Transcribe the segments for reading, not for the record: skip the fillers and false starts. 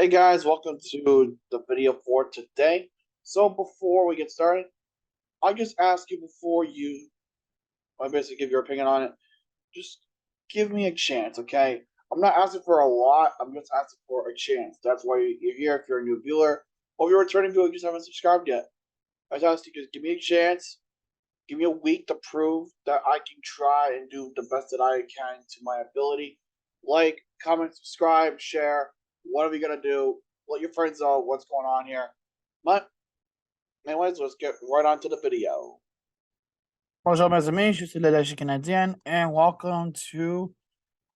Hey guys, welcome to the video for today. So before we get started, I'll just ask you I basically give your opinion on it. Just give me a chance, okay? I'm not asking for a lot. I'm just asking for a chance. That's why you're here. If you're a new viewer, or if you're a returning viewer, you just haven't subscribed yet. I just ask you just give me a chance. Give me a week to prove that I can try and do the best that I can to my ability. Like, comment, subscribe, share, whatever you're gonna do. Let your friends know what's going on here. But anyways, let's get right on to the video. Bonjour mes amis, je suis le Léger Canadien, and welcome to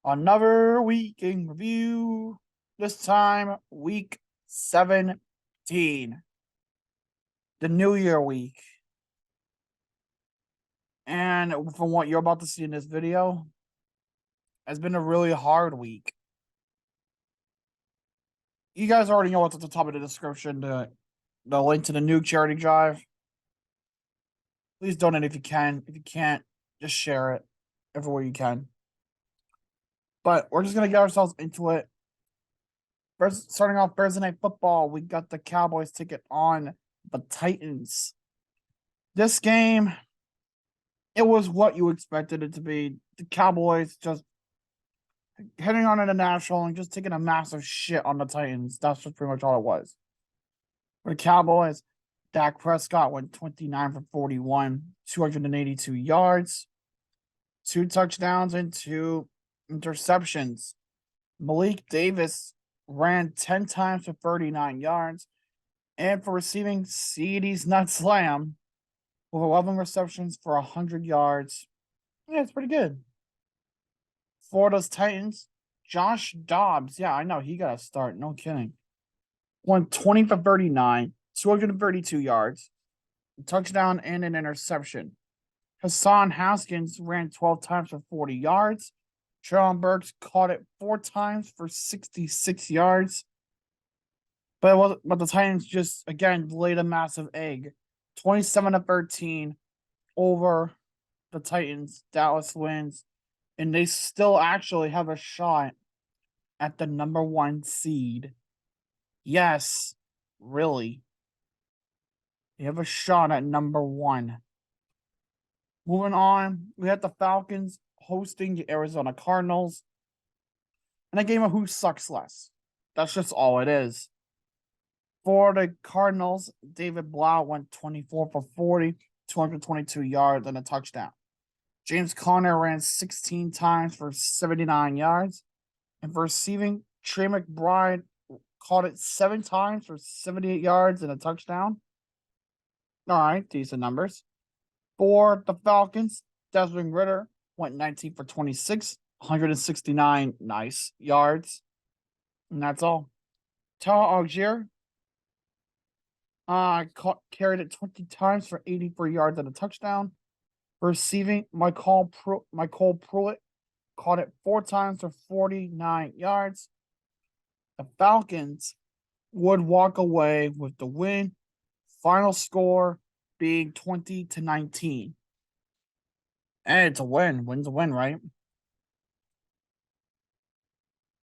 another week in review. This time, week 17, the New Year week. And from what you're about to see in this video, it's been a really hard week. You guys already know what's at the top of the description, the link to the new charity drive. Please donate if you can. If you can't, just share it everywhere you can. But we're just going to get ourselves into it. First, starting off Thursday Night Football, we got the Cowboys ticket on the Titans. This game, it was what you expected it to be. The Cowboys just heading on into national and just taking a massive shit on the Titans. That's just pretty much all it was. For the Cowboys, Dak Prescott went 29 for 41, 282 yards, 2 touchdowns, and 2 interceptions. Malik Davis ran 10 times for 39 yards. And for receiving, CeeDee's nut slam with 11 receptions for 100 yards. Yeah, it's pretty good. For those Titans, Josh Dobbs. Yeah, I know. He got a start. No kidding. Went 20 for 39, 232 yards, a touchdown, and an interception. Hassan Haskins ran 12 times for 40 yards. Treylon Burks caught it 4 times for 66 yards. But the Titans just, again, laid a massive egg. 27-13 over the Titans. Dallas wins. And they still actually have a shot at the number 1 seed. Yes, really. They have a shot at number 1. Moving on, we had the Falcons hosting the Arizona Cardinals. And a game of who sucks less. That's just all it is. For the Cardinals, David Blau went 24 for 40, 222 yards, and a touchdown. James Conner ran 16 times for 79 yards. And for receiving, Trey McBride caught it 7 times for 78 yards and a touchdown. All right, decent numbers. For the Falcons, Desmond Ridder went 19 for 26, 169 nice yards. And that's all. Tyler Algier carried it 20 times for 84 yards and a touchdown. Receiving, Michael Pruitt caught it 4 times for 49 yards. The Falcons would walk away with the win. Final score being 20-19. And it's a win. Win's a win, right?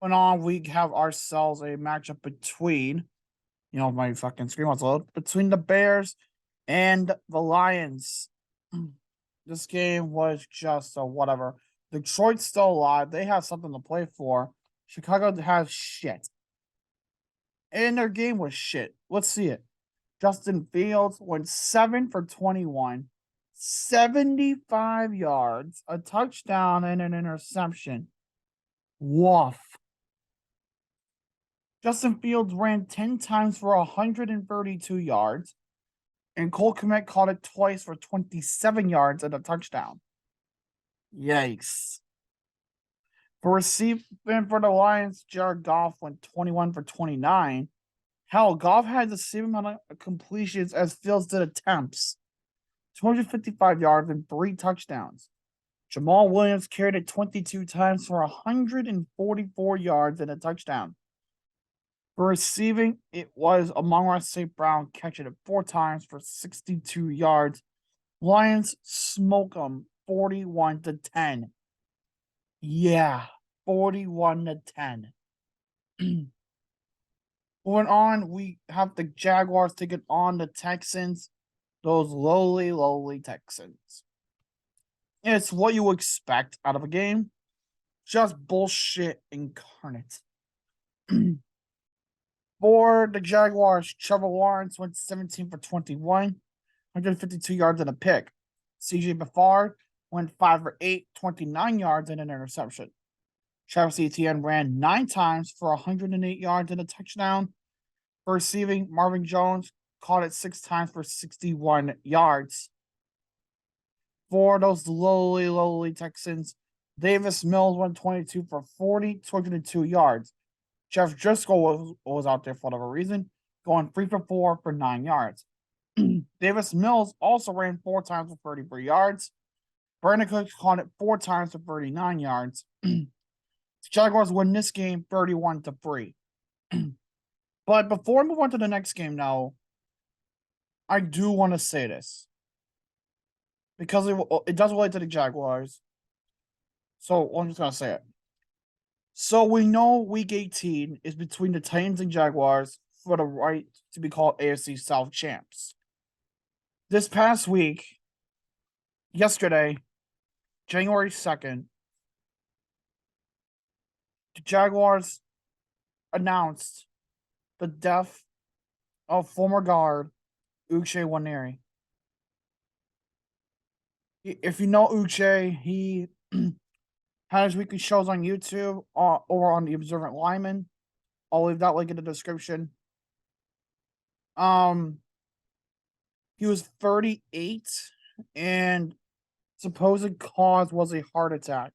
Went on, we have ourselves a matchup between, my fucking screen wants to load, between the Bears and the Lions. This game was just a whatever. Detroit's still alive. They have something to play for. Chicago has shit. And their game was shit. Let's see it. Justin Fields went 7 for 21, 75 yards, a touchdown, and an interception. Woof. Justin Fields ran 10 times for 132 yards, and Cole Kmet caught it twice for 27 yards and a touchdown. Yikes. For receiving for the Lions, Jared Goff went 21 for 29. Hell, Goff had the same amount of completions as Fields did attempts. 255 yards and 3 touchdowns. Jamal Williams carried it 22 times for 144 yards and a touchdown. For receiving, it was Amon-Ra St. Brown catching it 4 times for 62 yards. Lions smoke them 41-10. Yeah, 41-10. Moving on, we have the Jaguars taking on the Texans. Those lowly Texans. It's what you expect out of a game. Just bullshit incarnate. For the Jaguars, Trevor Lawrence went 17 for 21, 152 yards and a pick. CJ Beathard went 5 for 8, 29 yards and an interception. Travis Etienne ran 9 times for 108 yards and a touchdown. For receiving, Marvin Jones caught it 6 times for 61 yards. For those lowly Texans, Davis Mills went 22 for 40, 202 yards. Jeff Driscoll was out there for whatever reason, going 3 for 4 for 9 yards. Davis Mills also ran 4 times for 33 yards. Brandon Cooks caught it 4 times for 39 yards. The Jaguars win this game 31-3. But before we move on to the next game now, I do want to say this. Because it does relate to the Jaguars. So I'm just going to say it. So we know week 18 is between the Titans and Jaguars for the right to be called AFC South champs. This past week, yesterday, January 2nd, the Jaguars announced the death of former guard Uche Nwaneri. If you know Uche, he had his weekly shows on YouTube over on the Observant Lineman. I'll leave that link in the description. He was 38 and supposed cause was a heart attack.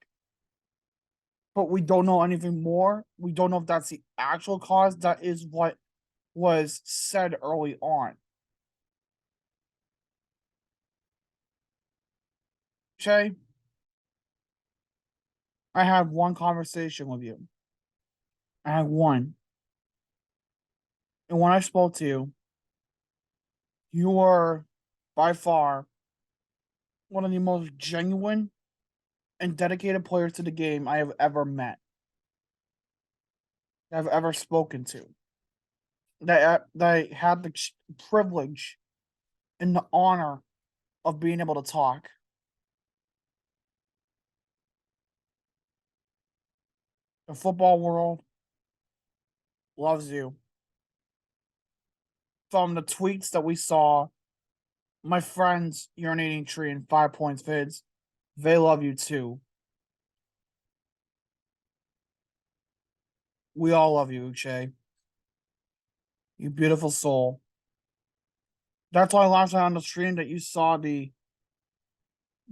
But we don't know anything more. We don't know if that's the actual cause. That is what was said early on. Shay, I had one conversation with you. I had one. And when I spoke to you, you were by far one of the most genuine and dedicated players to the game I have ever met. I've ever spoken to. That I had the privilege and the honor of being able to talk. The football world loves you. From the tweets that we saw, my friends urinating tree and 5 points vids, they love you too. We all love you, Uche. You beautiful soul. That's why last night on the stream that you saw the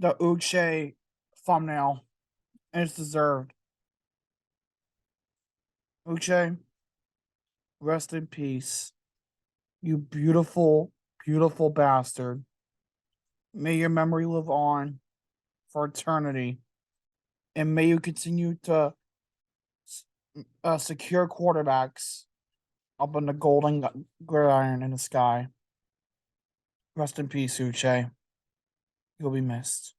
Uche thumbnail, and it's deserved. Uche, rest in peace. You beautiful, beautiful bastard. May your memory live on for eternity. And may you continue to secure quarterbacks up on the golden gridiron in the sky. Rest in peace, Uche. You'll be missed.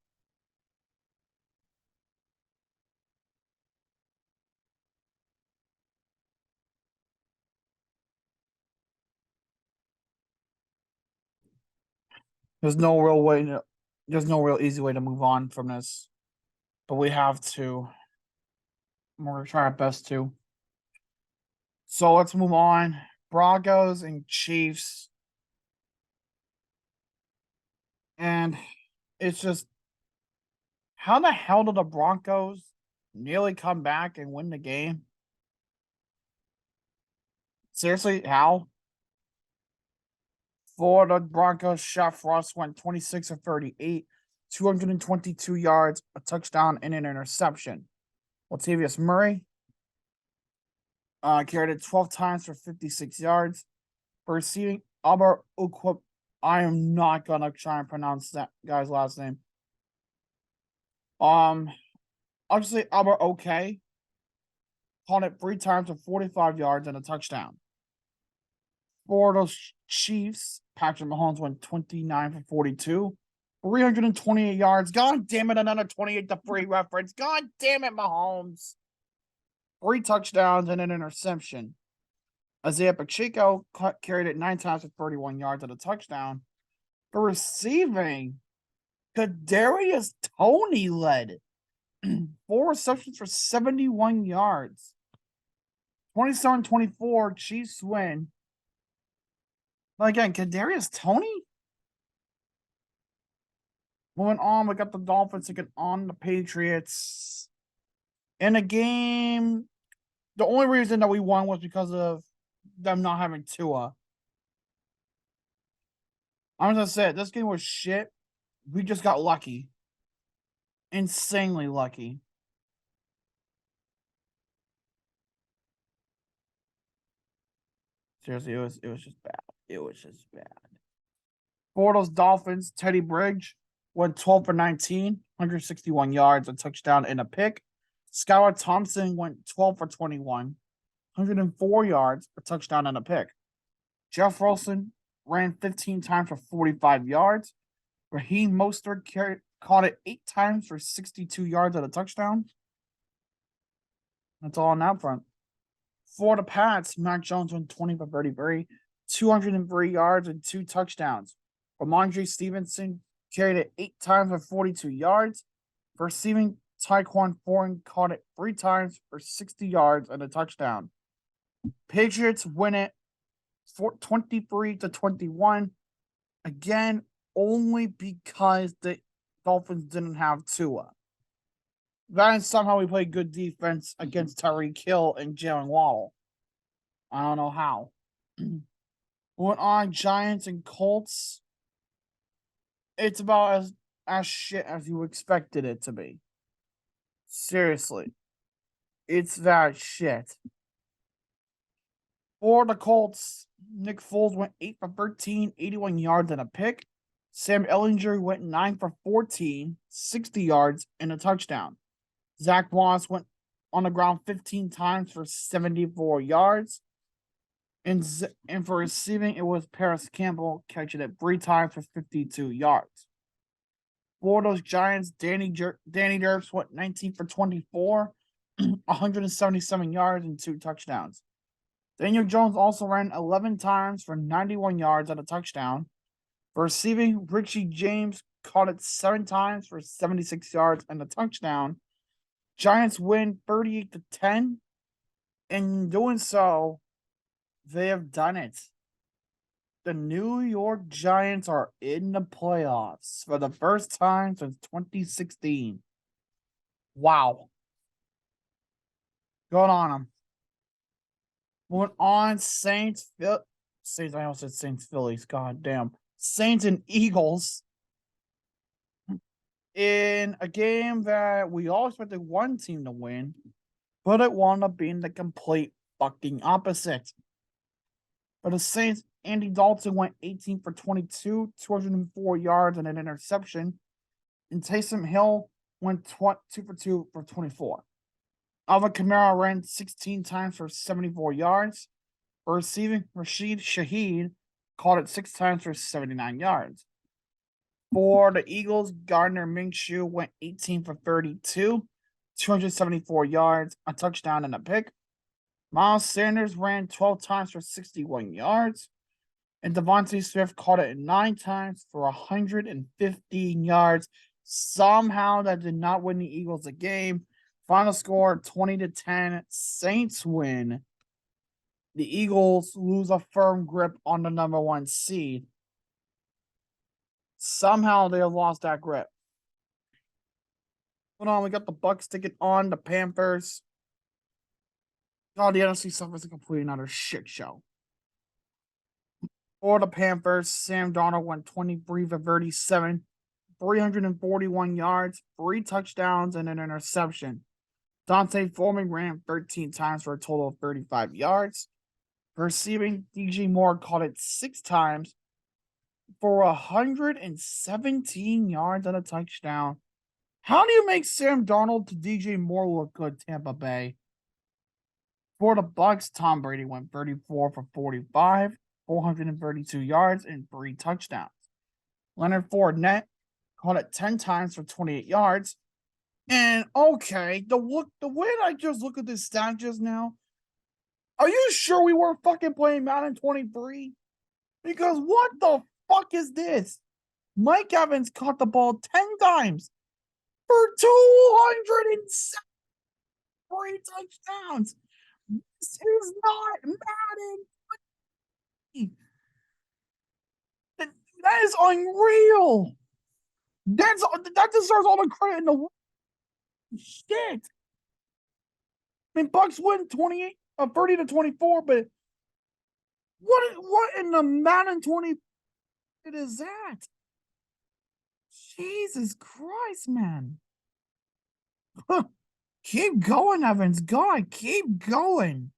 There's no real way to, there's no real easy way to move on from this. But we have to. We're gonna try our best to. So let's move on. Broncos and Chiefs. And it's just, how the hell did the Broncos nearly come back and win the game? Seriously, how? For the Broncos, Chef Ross went 26 of 38, 222 yards, a touchdown, and an interception. Latavius Murray carried it 12 times for 56 yards. For receiving, Albert Uquip, I am not going to try and pronounce that guy's last name. I'll just say Albert okay. Caught it 3 times for 45 yards and a touchdown. For those Chiefs, Patrick Mahomes went 29 for 42, 328 yards. God damn it, another 28-3 reference. God damn it, Mahomes. 3 touchdowns and an interception. Isaiah Pacheco carried it 9 times for 31 yards and a touchdown. For receiving, Kadarius Toney led 4 receptions for 71 yards. 27-24, Chiefs win. But again, Kadarius Toney? Moving on, we got the Dolphins taking on the Patriots. In a game, the only reason that we won was because of them not having Tua. I'm just gonna say, this game was shit. We just got lucky. Insanely lucky. Seriously, it was just bad. It was just bad. For those Dolphins, Teddy Bridge went 12 for 19, 161 yards, a touchdown, and a pick. Skylar Thompson went 12 for 21, 104 yards, a touchdown, and a pick. Jeff Wilson ran 15 times for 45 yards. Raheem Mostert caught it 8 times for 62 yards and a touchdown. That's all on that front. For the Pats, Mac Jones went 20 for 33, 203 yards and 2 touchdowns. Ramondre Stevenson carried it 8 times for 42 yards. For receiving, Tyquan Thornton caught it 3 times for 60 yards and a touchdown. Patriots win it 23-21. Again, only because the Dolphins didn't have Tua. Then somehow we played good defense against Tyreek Hill and Jalen Waddle. I don't know how. Went on Giants and Colts. It's about as shit as you expected it to be. Seriously. It's that shit. For the Colts, Nick Foles went 8 for 13, 81 yards and a pick. Sam Ehlinger went 9 for 14, 60 yards and a touchdown. Zach Moss went on the ground 15 times for 74 yards. And for receiving, it was Paris Campbell catching it 3 times for 52 yards. For those Giants, Danny Derps went 19 for 24, 177 yards and 2 touchdowns. Daniel Jones also ran 11 times for 91 yards and a touchdown. For receiving, Richie James caught it 7 times for 76 yards and a touchdown. Giants win 38-10. In doing so, they have done it. The New York Giants are in the playoffs for the first time since 2016. Wow. Good on them. Moving on, Saints, I almost said Saints, Phillies. God damn. Saints and Eagles. In a game that we all expected one team to win, but it wound up being the complete fucking opposite. For the Saints, Andy Dalton went 18 for 22, 204 yards and an interception. And Taysom Hill went 2 for 2 for 24. Alvin Kamara ran 16 times for 74 yards. For receiving, Rashid Shaheed caught it 6 times for 79 yards. For the Eagles, Gardner Minshew went 18 for 32, 274 yards, a touchdown, and a pick. Miles Sanders ran 12 times for 61 yards. And Devontae Smith caught it 9 times for 115 yards. Somehow that did not win the Eagles a game. Final score 20-10. Saints win. The Eagles lose a firm grip on the number 1 seed. Somehow they have lost that grip. Hold on, we got the Bucks taking on the Panthers. Oh, the NFC suffers a complete another shit show. For the Panthers, Sam Darnold went 23 for 37, 341 yards, 3 touchdowns, and an interception. Dante Foreman ran 13 times for a total of 35 yards. For receiving, DJ Moore caught it 6 times for 117 yards and a touchdown. How do you make Sam Darnold to DJ Moore look good, Tampa Bay? For the Bucks, Tom Brady went 34 for 45, 432 yards, and 3 touchdowns. Leonard Fournette caught it 10 times for 28 yards. And okay, the way I just look at this stat just now, Are you sure we weren't fucking playing Madden 23? Because what the fuck is this? Mike Evans caught the ball 10 times for 203 touchdowns. This is not Madden. That is unreal. That deserves all the credit in the world. Shit. I mean, Bucks win 30-24, but what in the Madden 20 is that? Jesus Christ, man. Keep going, Evans. God, keep going.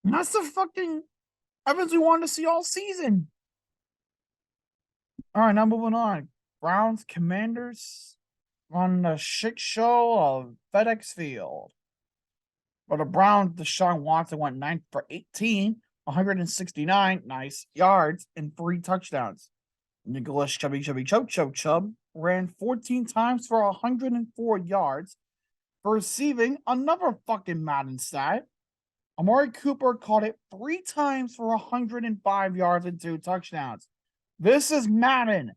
And that's the fucking Evans we wanted to see all season. All right, now moving on. Browns, Commanders on the shit show of FedEx Field. For the Browns, Deshaun Watson went 9 for 18, 169 nice yards, and 3 touchdowns. Nicholas Chubb ran 14 times for 104 yards, receiving another fucking Madden stat. Amari Cooper caught it 3 times for 105 yards and 2 touchdowns. This is Madden.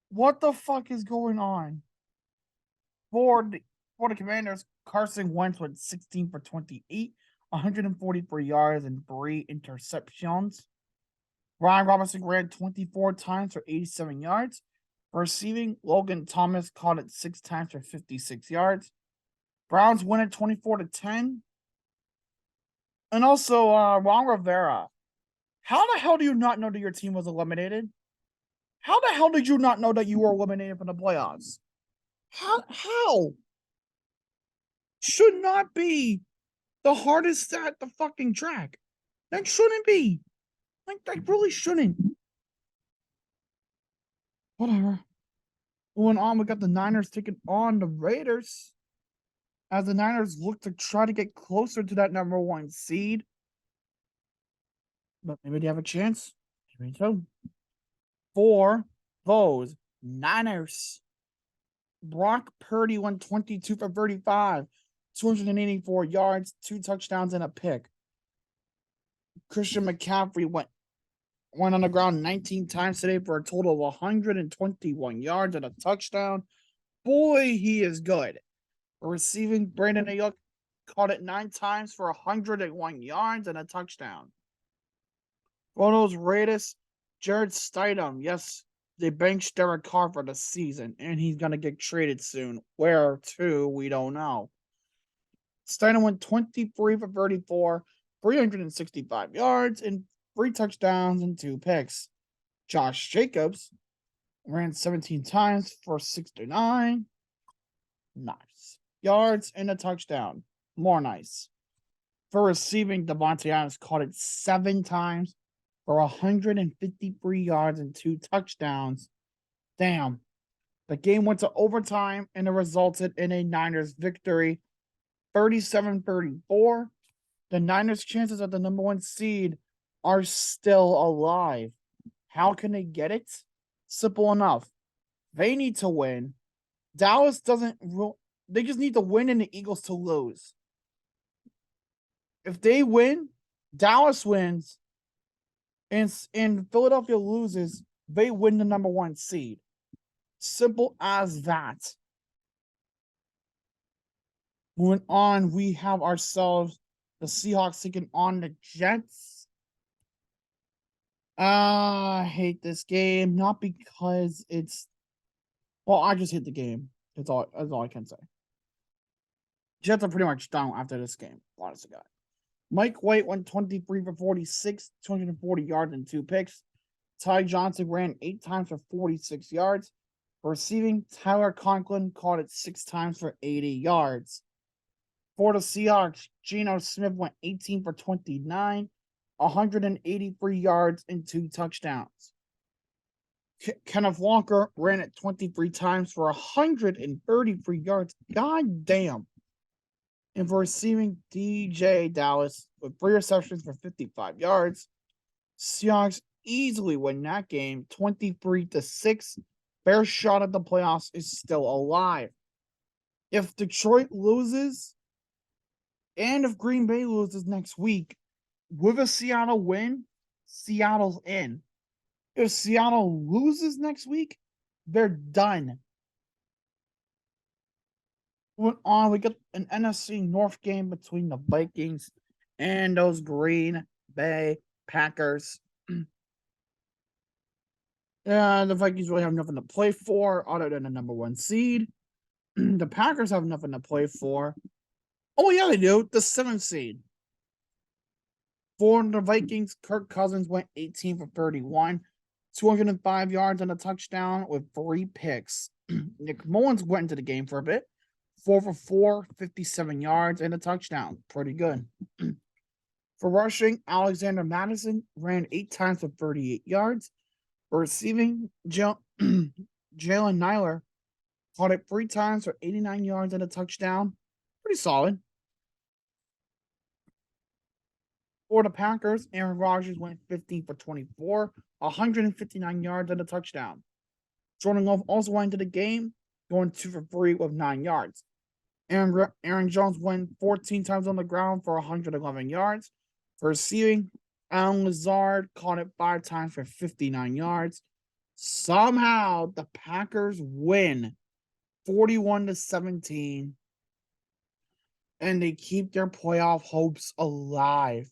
What the fuck is going on? For the Commanders, Carson Wentz went 16 for 28, 144 yards, and 3 interceptions. Brian Robinson ran 24 times for 87 yards. Receiving, Logan Thomas caught it 6 times for 56 yards. Browns win it 24-10. And also, Ron Rivera. How the hell do you not know that your team was eliminated? How the hell did you not know that you were eliminated from the playoffs? How? Should not be the hardest stat the fucking track. That shouldn't be. Like, that really shouldn't. Whatever. Moving on, we got the Niners taking on the Raiders. As the Niners look to try to get closer to that number 1 seed. But maybe they have a chance. Maybe so. For those Niners, Brock Purdy went 22 for 35, 284 yards, 2 touchdowns, and a pick. Christian McCaffrey went on the ground 19 times today for a total of 121 yards and a touchdown. Boy, he is good. Receiving, Brandon Ayuk caught it 9 times for 101 yards and a touchdown. For those Raiders, Jared Stidham, yes, they benched Derek Carr for the season, and he's going to get traded soon. Where to, we don't know. Stidham went 23 for 34, 365 yards, and 3 touchdowns and 2 picks. Josh Jacobs ran 17 times for 69 nice yards and a touchdown. More nice. For receiving, Devontae Adams caught it 7 times for 153 yards and 2 touchdowns. Damn. The game went to overtime and it resulted in a Niners victory, 37-34. The Niners' chances at the number 1 seed are still alive. How can they get it? Simple enough. They need to win. Dallas doesn't. They just need to win and the Eagles to lose. If they win, Dallas wins, and Philadelphia loses, they win the number 1 seed. Simple as that. Moving on, we have ourselves the Seahawks taking on the Jets. I hate this game, not because it's. Well, I just hate the game. That's all I can say. Jets are pretty much done after this game. Honest to God. Mike White went 23 for 46, 240 yards and 2 picks. Ty Johnson ran 8 times for 46 yards. Receiving, Tyler Conklin caught it 6 times for 80 yards. For the Seahawks, Geno Smith went 18 for 29, 183 yards and 2 touchdowns. Kenneth Walker ran it 23 times for 133 yards. God damn. And for receiving, DJ Dallas with 3 receptions for 55 yards. Seahawks easily win that game 23-6. Their shot at the playoffs is still alive. If Detroit loses And if Green Bay loses next week, with a Seattle win, Seattle's in. If Seattle loses next week, they're done. Moving on, we got an NFC North game between the Vikings and those Green Bay Packers. The Vikings really have nothing to play for other than the number one seed. The Packers have nothing to play for. Oh, yeah, they do. The 7th seed. For the Vikings, Kirk Cousins went 18 for 31, 205 yards and a touchdown with 3 picks. Nick Mullins went into the game for a bit. 4 for 4, 57 yards and a touchdown. Pretty good. For rushing, Alexander Madison ran 8 times for 38 yards. For receiving, Jalen Nailor caught it 3 times for 89 yards and a touchdown. Pretty solid. For the Packers, Aaron Rodgers went 15 for 24, 159 yards and a touchdown. Jordan Love also went into the game, going 2 for 3 with 9 yards. Aaron Jones went 14 times on the ground for 111 yards. For receiving, Alan Lazard caught it 5 times for 59 yards. Somehow, the Packers win 41-17, and they keep their playoff hopes alive.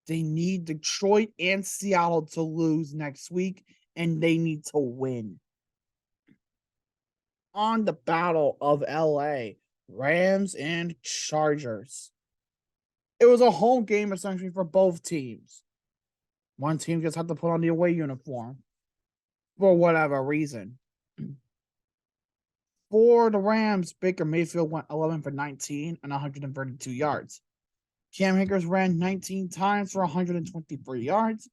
They need Detroit and Seattle to lose next week, and they need to win. On the Battle of LA, Rams and Chargers. It was a home game essentially for both teams. One team just had to put on the away uniform for whatever reason. For the Rams, Baker Mayfield went 11 for 19 and 132 yards. Cam Akers ran 19 times for 123 yards.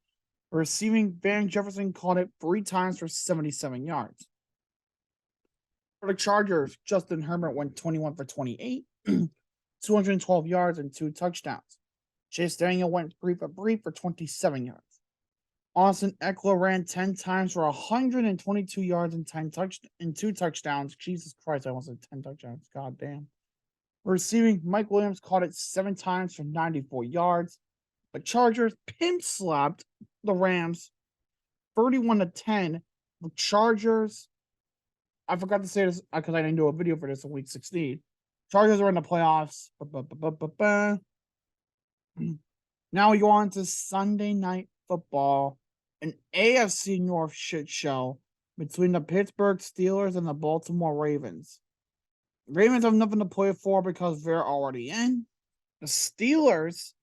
Receiving, Van Jefferson caught it 3 times for 77 yards. For the Chargers, Justin Herbert went 21 for 28, 212 yards and 2 touchdowns. Chase Daniel went 3 for 3 for 27 yards. Austin Eckler ran 10 times for 122 yards and 2 touchdowns. Jesus Christ, I almost said 10 touchdowns. God damn. Receiving, Mike Williams caught it 7 times for 94 yards. The Chargers pimp slapped the Rams 31-10. The Chargers, I forgot to say this because I didn't do a video for this in week 16. Chargers are in the playoffs. Now we go on to Sunday Night Football, an AFC North shit show between the Pittsburgh Steelers and the Baltimore Ravens. Ravens have nothing to play for because they're already in. The Steelers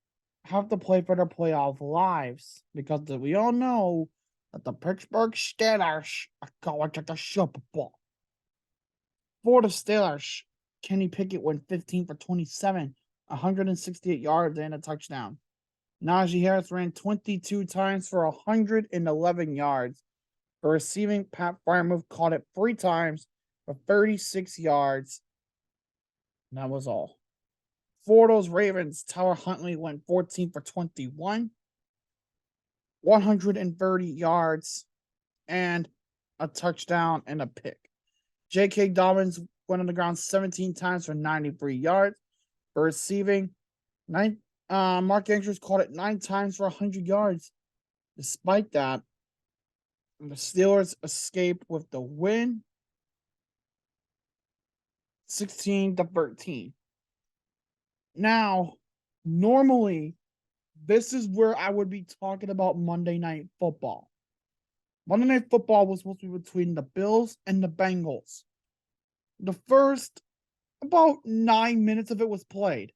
have to play for their playoff lives because we all know that the Pittsburgh Steelers are going to the Super Bowl. For the Steelers, Kenny Pickett went 15 for 27, 168 yards and a touchdown. Najee Harris ran 22 times for 111 yards. For receiving, Pat Freiermuth caught it 3 times for 36 yards. And that was all. For those Ravens, Tyler Huntley went 14 for 21, 130 yards, and a touchdown and a pick. J.K. Dobbins went on the ground 17 times for 93 yards. For receiving, Mark Andrews caught it 9 times for 100 yards. Despite that, the Steelers escaped with the win, 16-13. Now, normally, this is where I would be talking about Monday Night Football. Monday Night Football was supposed to be between the Bills and the Bengals. The first about 9 minutes of it was played.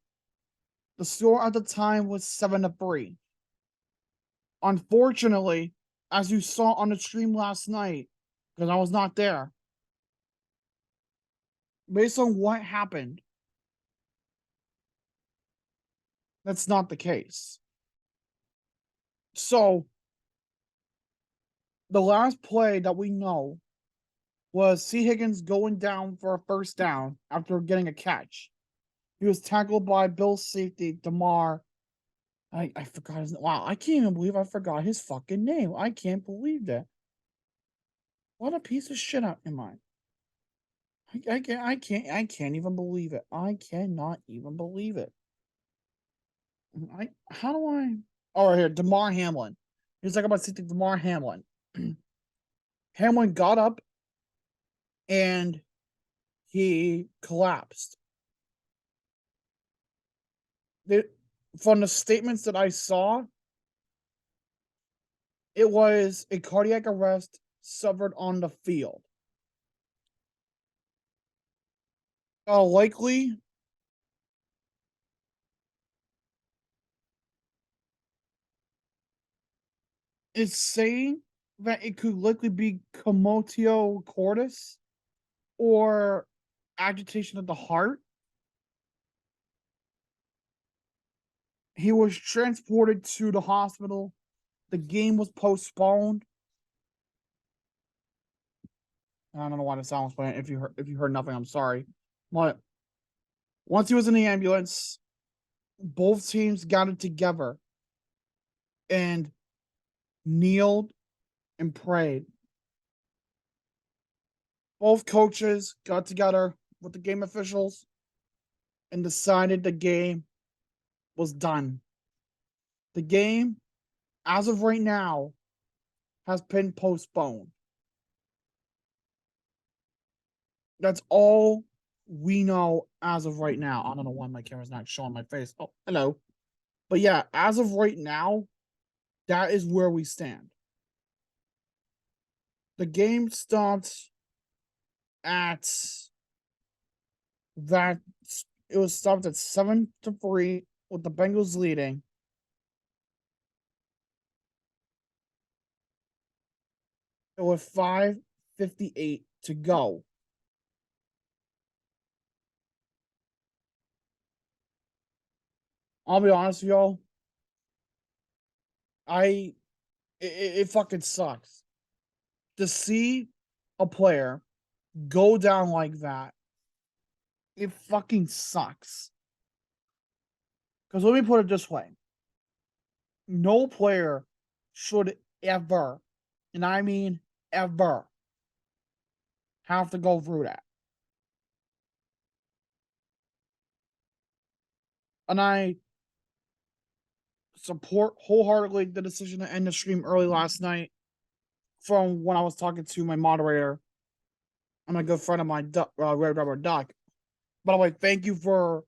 The score at the time was 7-3. Unfortunately, as you saw on the stream last night, because I was not there, based on what happened, that's not the case. So, the last play that we know was C. Higgins going down for a first down after getting a catch. He was tackled by Bill's safety, DeMar. I forgot his name. Wow, I can't even believe I forgot his fucking name. I can't believe that. What a piece of shit am I? I can't even believe it. I cannot even believe it. How do I? Oh, right here, Damar Hamlin. He's like about to see Damar Hamlin. Hamlin got up and he collapsed. From the statements that I saw, it was a cardiac arrest suffered on the field. Likely, it's saying that it could likely be commotio cordis or agitation of the heart. He was transported to the hospital. The game was postponed. I don't know why the sound was playing. If you heard nothing, I'm sorry. But once he was in the ambulance, both teams got it together and kneeled and prayed. Both coaches got together with the game officials and decided the game was done. The game, as of right now, has been postponed. That's all we know as of right now. I don't know why my camera's not showing my face. Oh, hello. But yeah, as of right now, that is where we stand. The game starts at that it was stopped at 7-3 with the Bengals leading. It was 5:58 to go. I'll be honest with y'all. It fucking sucks to see a player go down like that. It fucking sucks. Because let me put it this way: no player should ever, and I mean ever, have to go through that. And I support wholeheartedly the decision to end the stream early last night from when I was talking to my moderator and my good friend of mine, Red Rubber Duck. By the way, thank you for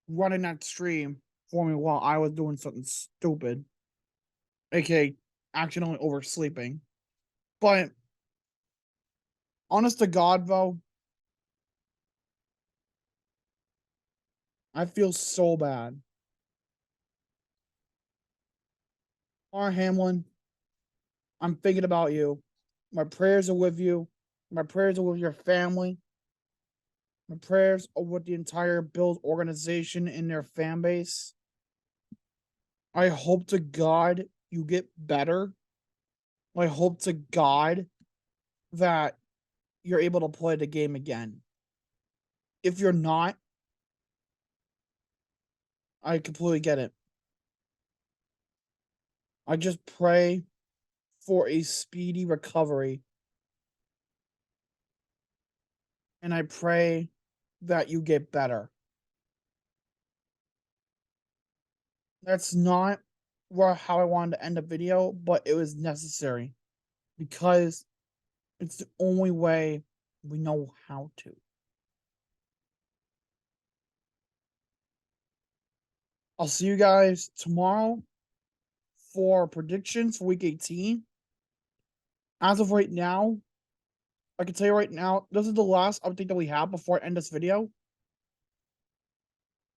running that stream for me while I was doing something stupid, aka accidentally oversleeping. But honest to God, though, I feel so bad. Hamlin, I'm thinking about you. My prayers are with you. My prayers are with your family. My prayers are with the entire Bills organization and their fan base. I hope to God you get better. I hope to God that you're able to play the game again. If you're not, I completely get it. I just pray for a speedy recovery. And I pray that you get better. That's not how I wanted to end the video, but it was necessary because it's the only way we know how to. I'll see you guys tomorrow for predictions for week 18. As of right now, I can tell you right now, this is the last update that we have before I end this video.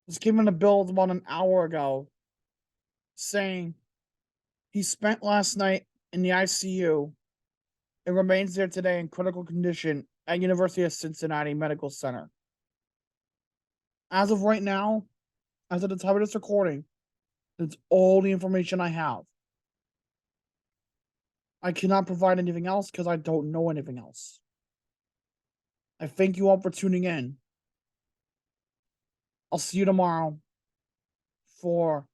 This came in the build about an hour ago saying he spent last night in the ICU and remains there today in critical condition at University of Cincinnati Medical Center. As of right now, as of the time of this recording, that's all the information I have. I cannot provide anything else because I don't know anything else. I thank you all for tuning in. I'll see you tomorrow for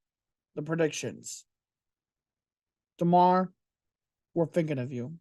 the predictions. Tomorrow, we're thinking of you.